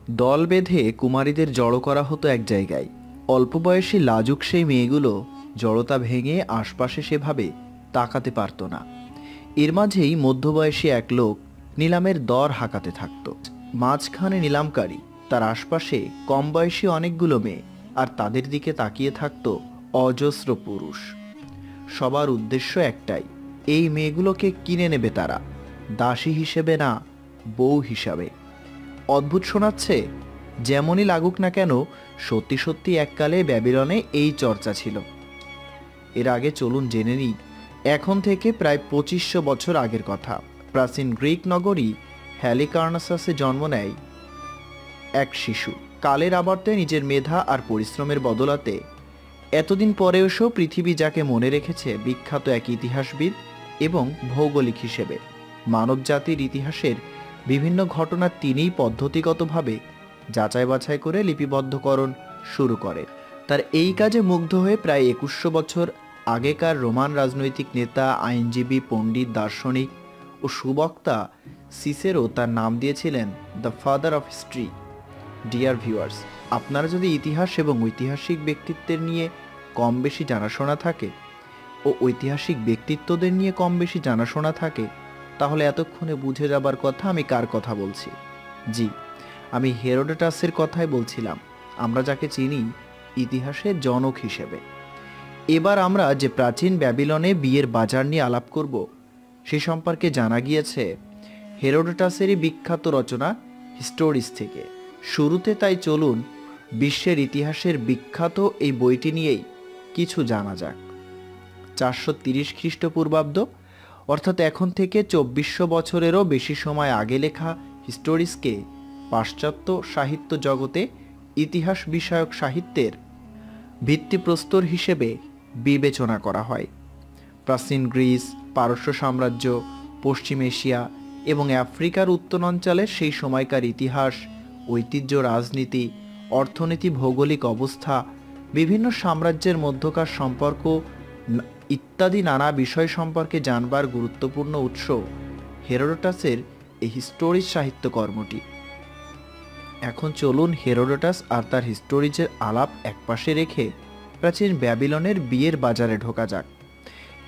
দল বেঁধে কুমারীদের জড়ো করা হতো এক জায়গায়। অল্প বয়সী লাজুক সেই মেয়েগুলো জড়তা ভেঙে আশপাশে সেভাবে তাকাতে পারত না। এর মাঝেই মধ্যবয়সী এক লোক নিলামের দর হাঁকাতে থাকত। মাঝখানে নিলামকারী, তার আশপাশে কম বয়সী অনেকগুলো মেয়ে, আর তাদের দিকে তাকিয়ে থাকত অজস্র পুরুষ। সবার উদ্দেশ্য একটাই, এই মেয়েগুলোকে কিনে নেবে তারা, দাসী হিসেবে না, বউ হিসাবে। অদ্ভুত শোনাচ্ছে, যেমনই লাগুক না কেন, সত্যি সত্যি এককালে ব্যাবিলনে এই চর্চা ছিল। এর আগে চলুন জেনে নিই, এখন থেকে প্রায় 2500 বছর আগের কথা। প্রাচীন গ্রিক নগরী হ্যালিকার্নাসাসে জন্ম নেয় এক শিশু। কালের আবর্তে নিজের মেধা আর পরিশ্রমের বদলাতে এতদিন পরেও পৃথিবী যাকে মনে রেখেছে বিখ্যাত এক ইতিহাসবিদ এবং ভৌগোলিক হিসেবে। মানব জাতির ইতিহাসের বিভিন্ন ঘটনা তিনিই পদ্ধতিগতভাবে যাচাই বাছাই করে লিপিবদ্ধকরণ শুরু করে। তার এই কাজে মুগ্ধ হয়ে প্রায় 2100 বছর আগেকার রোমান রাজনৈতিক নেতা, আইনজীবী, পণ্ডিত, দার্শনিক ও সুবক্তা সিসেরো তার নাম দিয়েছিলেন the father of history. Dear viewers, আপনারা যদি ইতিহাস এবং ঐতিহাসিক ব্যক্তিত্বের নিয়ে কম বেশি জানাশোনা থাকে ও ঐতিহাসিক ব্যক্তিত্বদের নিয়ে কম বেশি জানাশোনা থাকে, তাহলে এতক্ষণে বুঝে যাবার কথা আমি কার কথা বলছি। জি, আমি হেরোডোটাসের কথাই বলছিলাম, আমরা যাকে চিনি ইতিহাসের জনক হিসেবে। এবার আমরা যে প্রাচীন ব্যাবিলনে বিয়ের বাজার নিয়ে আলাপ করব, সে সম্পর্কে জানা গিয়েছে হেরোডোটাসেরই বিখ্যাত রচনা হিস্টোরিস থেকে। শুরুতে তাই চলুন বিশ্বের ইতিহাসের বিখ্যাত এই বইটি নিয়েই কিছু জানা যাক। 430 খ্রিস্টপূর্বাব্দ, অর্থাৎ এখন থেকে 2400 বছরেরও বেশি সময় আগে লেখা হিস্টোরিসকে পাশ্চাত্য সাহিত্য জগতে ইতিহাস বিষয়ক সাহিত্যের ভিত্তিপ্রস্তর হিসেবে বিবেচনা করা হয়। প্রাচীন গ্রিস, পারস্য সাম্রাজ্য, পশ্চিম এশিয়া এবং আফ্রিকার উত্তরাঞ্চলের সেই সময়কার ইতিহাস, ঐতিহ্য, রাজনীতি, অর্থনীতি, ভৌগোলিক অবস্থা, বিভিন্ন সাম্রাজ্যের মধ্যকার সম্পর্ক ইত্যাদি নানা বিষয় সম্পর্কে জানবার গুরুত্বপূর্ণ উৎস হেরোডোটাসের এই হিস্টোরিস সাহিত্যকর্মটি। এখন চলুন হেরোডোটাস আর তার হিস্টোরিজের আলাপ একপাশে রেখে প্রাচীন ব্যাবিলনের বিয়ের বাজারে ঢোকা যাক।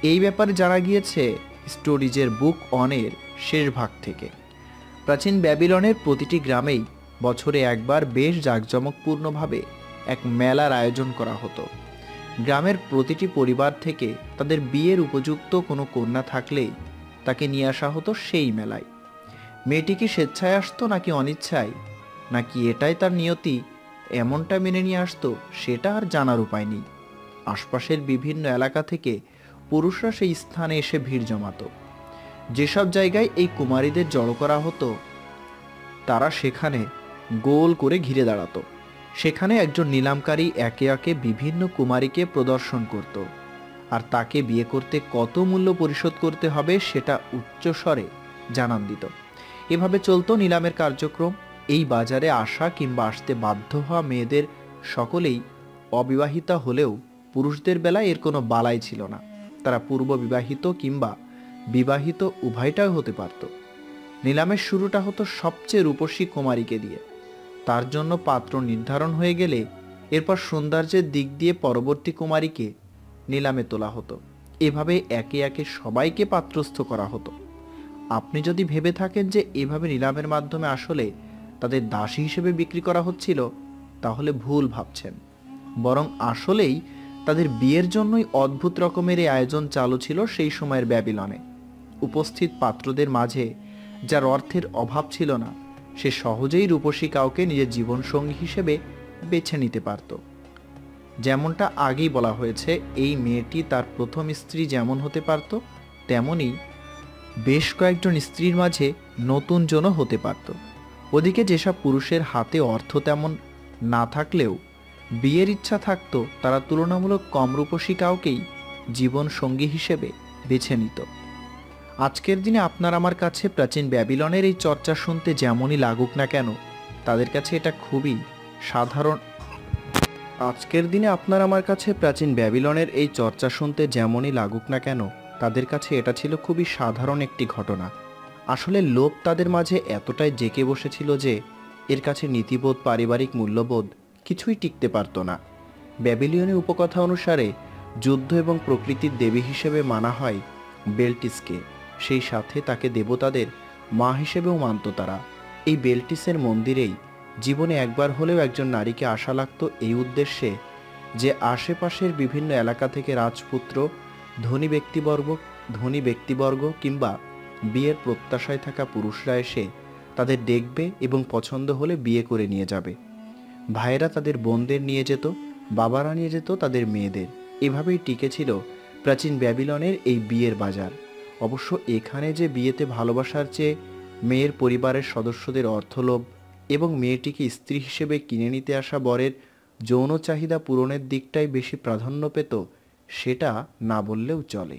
এই ব্যাপারে জানা গিয়েছে হিস্টোরিজের বুক অনের শেষ ভাগ থেকে। প্রাচীন ব্যাবিলনের প্রতিটি গ্রামেই বছরে একবার বেশ জাঁকজমকপূর্ণভাবে এক মেলার আয়োজন করা হতো। গ্রামের প্রতিটি পরিবার থেকে তাদের বিয়ের উপযুক্ত কোনো কন্যা থাকলেই তাকে নিয়ে আসা হতো সেই মেলায়। মেয়েটি কি স্বেচ্ছায় আসতো নাকি অনিচ্ছায়, নাকি এটাই তার নিয়তি, এমনটা মেনে নিয়ে আসতো, সেটা আর জানার উপায় নেই। আশপাশের বিভিন্ন এলাকা থেকে পুরুষরা সেই স্থানে এসে ভিড় জমাতো। যেসব জায়গায় এই কুমারীদের জড়ো করা হতো, তারা সেখানে গোল করে ঘিরে দাঁড়াতো। সেখানে একজন নিলামকারী একে একে বিভিন্ন কুমারীকে প্রদর্শন করত, আর তাকে বিয়ে করতে কত মূল্য পরিশোধ করতে হবে সেটা উচ্চস্বরে জানান দিত। এভাবে চলতো নিলামের কার্যক্রম। এই বাজারে আসা কিংবা আসতে বাধ্য হওয়া মেয়েদের সকলেই অবিবাহিতা হলেও পুরুষদের বেলায় এর কোনো বালাই ছিল না। তারা পূর্ব বিবাহিত কিংবা বিবাহিত উভয়টাই হতে পারত। নিলামের শুরুটা হতো সবচেয়ে রূপসী কুমারীকে দিয়ে। তার জন্য পাত্র নির্ধারণ হয়ে গেলে এরপর সৌন্দর্যের দিক দিয়ে পরবর্তী কুমারীকে নিলামে তোলা হতো। এভাবে একে একে সবাইকে পাত্রস্থ করা হতো। আপনি যদি ভেবে থাকেন যে এভাবে নিলামের মাধ্যমে আসলে তাদের দাসী হিসেবে বিক্রি করা হচ্ছিল, তাহলে ভুল ভাবছেন। বরং আসলেই তাদের বিয়ের জন্যই অদ্ভুত রকমের এই আয়োজন চালু ছিল সেই সময়ের ব্যাবিলনে। উপস্থিত পাত্রদের মাঝে যার অর্থের অভাব ছিল না, সে সহজেই রূপসী কাউকে নিজের জীবনসঙ্গী হিসেবে বেছে নিতে পারত। যেমনটা আগেই বলা হয়েছে, এই মেয়েটি তার প্রথম স্ত্রী যেমন হতে পারত, তেমনি বেশ কয়েকজন স্ত্রীর মাঝে নতুন জনও হতে পারত। ওদিকে যেসব পুরুষের হাতে অর্থ তেমন না থাকলেও বিয়ের ইচ্ছা থাকতো, তারা তুলনামূলক কম রূপসী কাউকেই জীবন সঙ্গী হিসেবে বেছে নিত। আজকের দিনে আপনার আমার কাছে প্রাচীন ব্যাবিলনের এই চর্চা শুনতে যেমনই লাগুক না কেন, তাদের কাছে এটা খুবই সাধারণ। আজকের দিনে আপনার আমার কাছে প্রাচীন ব্যাবিলনের এই চর্চা শুনতে যেমনই লাগুক না কেন, তাদের কাছে এটা ছিল খুবই সাধারণ একটি ঘটনা। আসলে লোভ তাদের মাঝে এতটাই জেঁকে বসেছিল যে এর কাছে নীতিবোধ, পারিবারিক মূল্যবোধ কিছুই টিকতে পারত না। ব্যাবিলিয়নে উপকথা অনুসারে যুদ্ধ এবং প্রকৃতির দেবী হিসেবে মানা হয় বেলটিসকে। সেই সাথে তাকে দেবতাদের মা হিসেবেও মানত তারা। এই বেলটিসের মন্দিরেই জীবনে একবার হলেও একজন নারীকে আশা লাগত, এই উদ্দেশ্যে যে আশেপাশের বিভিন্ন এলাকা থেকে রাজপুত্র, ধনী ব্যক্তিবর্গ কিংবা বিয়ের প্রত্যাশায় থাকা পুরুষরা এসে তাদের দেখবে এবং পছন্দ হলে বিয়ে করে নিয়ে যাবে। ভাইয়েরা তাদের বোনদের নিয়ে যেত, বাবারা নিয়ে যেত তাদের মেয়েদের। এভাবেই টিকেছিল প্রাচীন ব্যাবিলনের এই বিয়ের বাজার। অবশ্য এখানে যে বিয়েতে ভালোবাসার চেয়ে মেয়ের পরিবারের সদস্যদের অর্থলোভ এবং মেয়েটিকে স্ত্রী হিসেবে কিনে নিতে আসা বরের যৌন চাহিদা পূরণের দিকটাই বেশি প্রাধান্য পেত, সেটা না বললেও চলে।